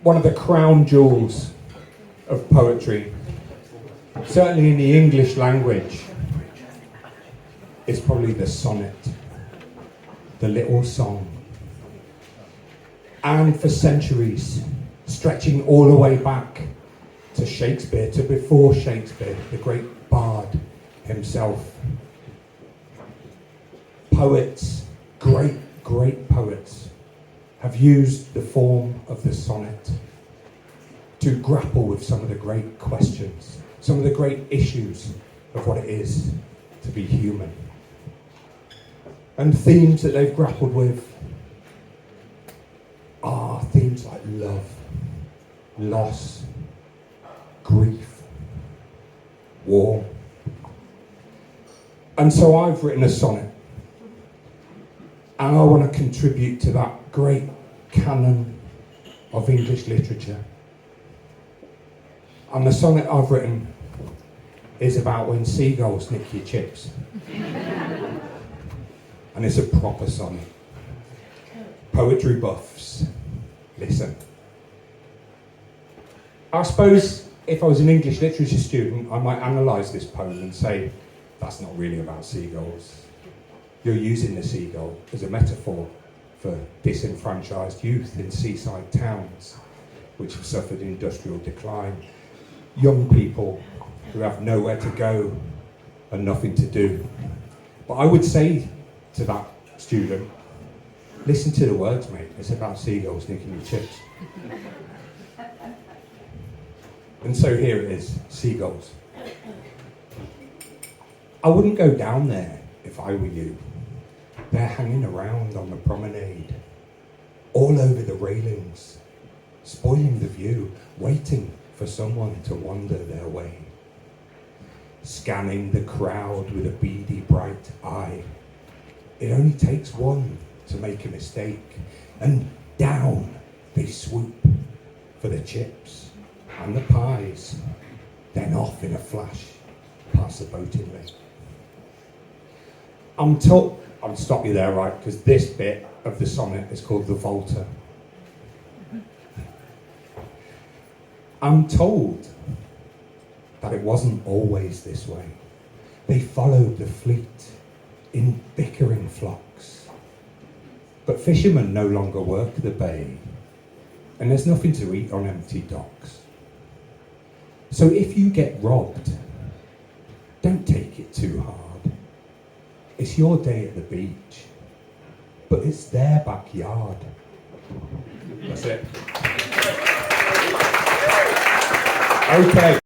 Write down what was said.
one of the crown jewels of poetry, certainly in the English language, is probably the sonnet, the little song. And for centuries, stretching all the way back to Shakespeare, to before Shakespeare, the great bard himself. Poets, great poets, have used the form of the sonnet to grapple with some of the great questions, some of the great issues of what it is to be human. And themes that they've grappled with are themes like love, loss, grief, war. And so I've written a sonnet, and I want to contribute to that great canon of English literature. And the sonnet I've written is about when seagulls nick your chips. And it's a proper sonnet. Poetry buffs, listen. I suppose if I was an English literature student, I might analyse this poem and say, that's not really about seagulls. You're using the seagull as a metaphor for disenfranchised youth in seaside towns which have suffered industrial decline. Young people who have nowhere to go and nothing to do. But I would say to that student, listen to the words, mate. It's about seagulls nicking your chips. And so here it is, seagulls. I wouldn't go down there if I were you. They're hanging around on the promenade, all over the railings, spoiling the view, waiting for someone to wander their way. Scanning the crowd with a beady, bright eye. It only takes one to make a mistake, and down they swoop for the chips and the pies, then off in a flash past the boating lake. I'll stop you there, right, because this bit of the sonnet is called the Volta. I'm told that it wasn't always this way. They followed the fleet in bickering flocks. But fishermen no longer work the bay, and there's nothing to eat on empty docks. So if you get robbed, don't take it too hard. It's your day at the beach, but it's their backyard. That's it. Okay.